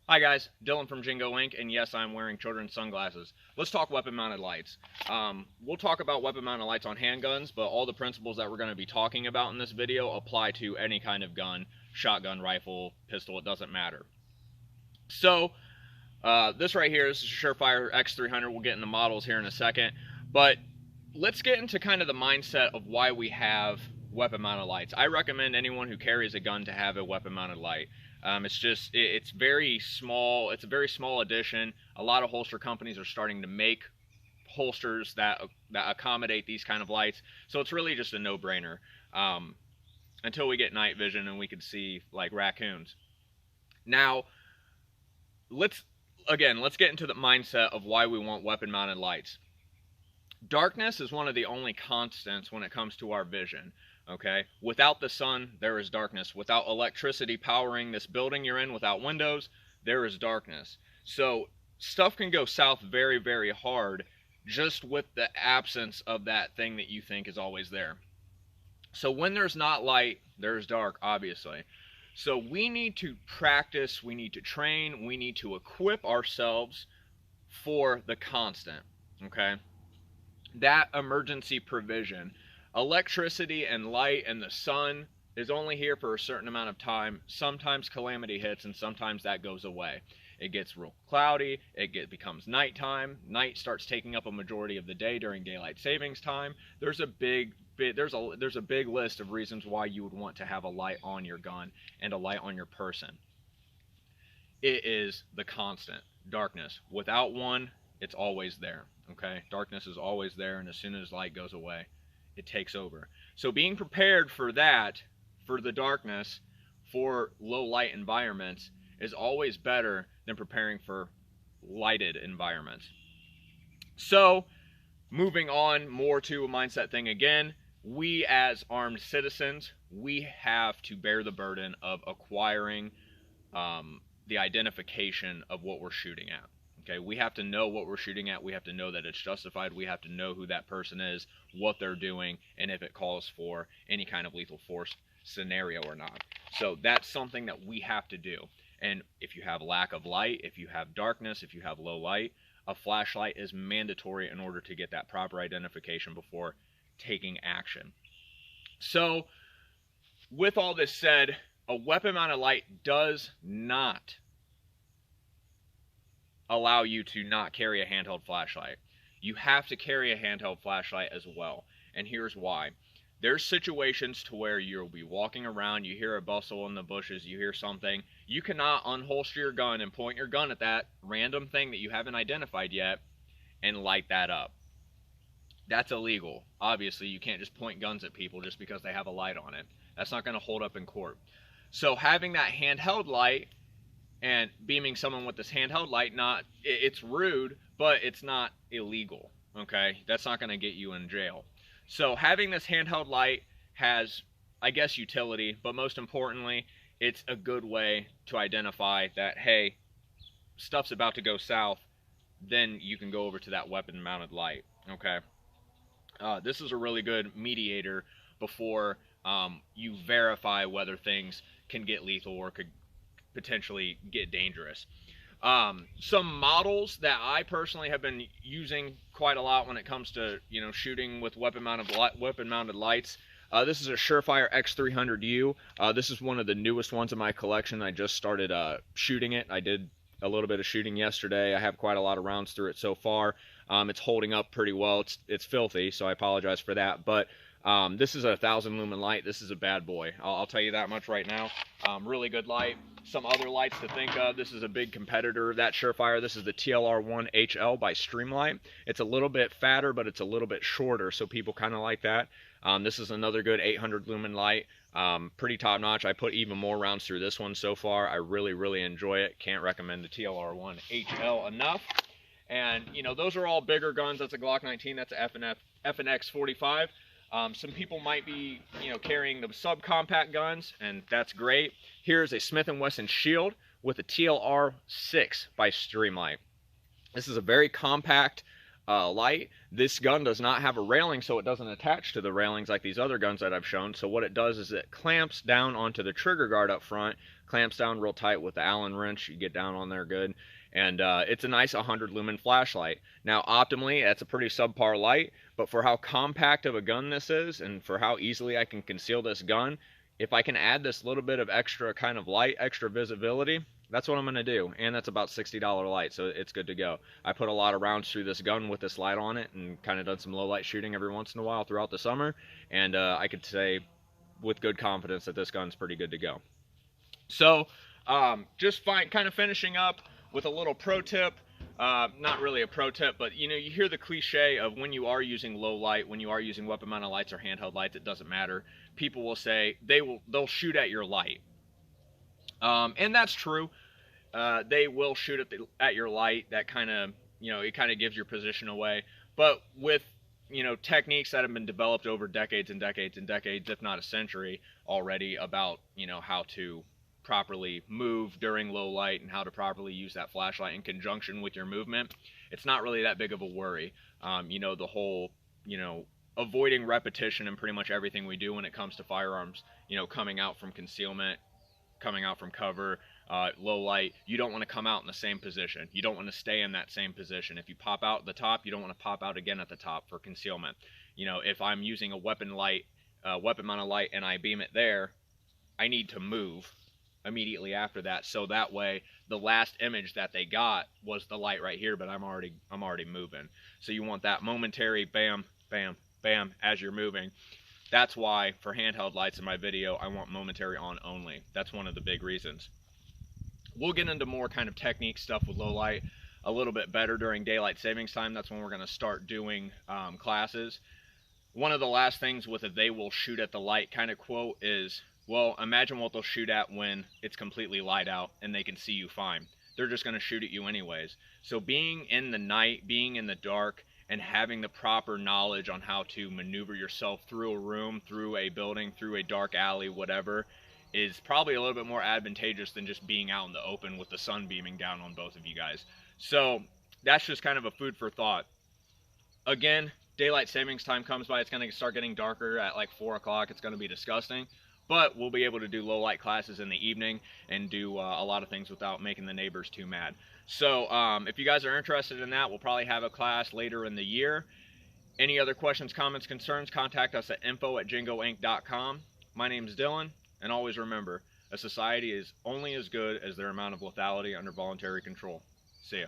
Hi guys, Dylan from Jingo Inc. And yes, I'm wearing children's sunglasses. Let's talk weapon-mounted lights. We'll talk about weapon-mounted lights on handguns, but all the principles that we're going to be talking about in this video apply to any kind of gun, shotgun, rifle, pistol, it doesn't matter. So, this right here is a Surefire X300. We'll get into models here in a second, but let's get into kind of the mindset of why we have weapon-mounted lights. I recommend anyone who carries a gun to have a weapon-mounted light. It's very small. It's a very small addition. A lot of holster companies are starting to make holsters that accommodate these kind of lights. So it's really just a no-brainer. Until we get night vision and we can see like raccoons. Now, let's get into the mindset of why we want weapon-mounted lights. Darkness is one of the only constants when it comes to our vision. Okay, without the sun, there is darkness. Without electricity powering this building you're in, without windows, there is darkness. So stuff can go south very, very hard just with the absence of that thing that you think is always there. So when there's not light, there's dark, obviously. So we need to practice, we need to train, we need to equip ourselves for the constant, okay? That emergency provision. Electricity and light and the sun is only here for a certain amount of time. Sometimes calamity hits and sometimes that goes away. It gets real cloudy, becomes nighttime. Night starts taking up a majority of the day during daylight savings time. There's a big list of reasons why you would want to have a light on your gun and a light on your person. It is the constant, darkness. Without one, it's always there, okay? Darkness is always there, and as soon as light goes away, it takes over. So being prepared for that, for the darkness, for low light environments, is always better than preparing for lighted environments. So, moving on more to a mindset thing again, we as armed citizens, we have to bear the burden of acquiring the identification of what we're shooting at. Okay, we have to know what we're shooting at. We have to know that it's justified. We have to know who that person is, what they're doing, and if it calls for any kind of lethal force scenario or not. So that's something that we have to do. And if you have lack of light, if you have darkness, if you have low light, a flashlight is mandatory in order to get that proper identification before taking action. So with all this said, a weapon-mounted light does not allow you to not carry a handheld flashlight. You have to carry a handheld flashlight as well, and here's why. There's situations to where you'll be walking around, you hear a bustle in the bushes, you hear something, you cannot unholster your gun and point your gun at that random thing that you haven't identified yet and light that up. That's illegal. Obviously, you can't just point guns at people just because they have a light on it. That's not going to hold up in court. So having that handheld light and beaming someone with this handheld light, it's rude, but it's not illegal, okay? That's not going to get you in jail. So having this handheld light has, I guess, utility, but most importantly, it's a good way to identify that, hey, stuff's about to go south, then you can go over to that weapon-mounted light, okay? This is a really good mediator before you verify whether things can get lethal or could potentially get dangerous. Some models that I personally have been using quite a lot when it comes to shooting with weapon-mounted lights. This is a Surefire X300U. This is one of the newest ones in my collection. I just started shooting it. I did a little bit of shooting yesterday. I have quite a lot of rounds through it so far. It's holding up pretty well. It's filthy, so I apologize for that. But this is a 1,000 lumen light. This is a bad boy. I'll tell you that much right now. Really good light. Some other lights to think of. This is a big competitor of that Surefire. This is the TLR1HL by Streamlight. It's a little bit fatter, but it's a little bit shorter, so people kind of like that. This is another good 800 lumen light. Pretty top notch. I put even more rounds through this one so far. I really, really enjoy it. Can't recommend the TLR1HL enough. And, those are all bigger guns. That's a Glock 19. That's a FNX 45. Some people might be, carrying the subcompact guns, and that's great. Here's a Smith & Wesson Shield with a TLR6 by Streamlight. This is a very compact light. This gun does not have a railing, so it doesn't attach to the railings like these other guns that I've shown. So what it does is it clamps down onto the trigger guard up front, clamps down real tight with the Allen wrench. You get down on there good. And it's a nice 100 lumen flashlight. Now, optimally, that's a pretty subpar light, but for how compact of a gun this is, and for how easily I can conceal this gun, if I can add this little bit of extra kind of light, extra visibility, that's what I'm going to do. And that's about $60 light, so it's good to go. I put a lot of rounds through this gun with this light on it, and kind of done some low light shooting every once in a while throughout the summer, and I could say with good confidence that this gun's pretty good to go. So just kind of finishing up with a little pro tip. Not really a pro tip, but you know, you hear the cliche of when you are using low light, when you are using weapon mounted lights or handheld lights, it doesn't matter. People will say they'll shoot at your light, and that's true. They will shoot at your light. That kind of, you know, it kind of gives your position away. But with, you know, techniques that have been developed over decades and decades and decades, if not a century already, about, you know, how to properly move during low light and how to properly use that flashlight in conjunction with your movement, it's not really that big of a worry. You know, the whole, you know, avoiding repetition in pretty much everything we do when it comes to firearms, you know, coming out from concealment, coming out from cover, low light, you don't want to come out in the same position. You don't want to stay in that same position. If you pop out at the top, you don't want to pop out again at the top for concealment. You know, if I'm using a weapon mounted light and I beam it there, I need to move immediately after that, so that way the last image that they got was the light right here, but I'm already moving. So you want that momentary bam, bam, bam as you're moving. That's why for handheld lights in my video I want momentary on only. That's one of the big reasons. We'll get into more kind of technique stuff with low light a little bit better during daylight savings time. That's when we're going to start doing classes. One of the last things with a "they will shoot at the light" kind of quote is, well, imagine what they'll shoot at when it's completely light out and they can see you fine. They're just going to shoot at you anyways. So being in the night, being in the dark, and having the proper knowledge on how to maneuver yourself through a room, through a building, through a dark alley, whatever, is probably a little bit more advantageous than just being out in the open with the sun beaming down on both of you guys. So that's just kind of a food for thought. Again, daylight savings time comes by, it's going to start getting darker at like 4 o'clock. It's going to be disgusting. But we'll be able to do low light classes in the evening and do a lot of things without making the neighbors too mad. So if you guys are interested in that, we'll probably have a class later in the year. Any other questions, comments, concerns, contact us at info@jingoinc.com. My name's Dylan, and always remember, a society is only as good as their amount of lethality under voluntary control. See ya.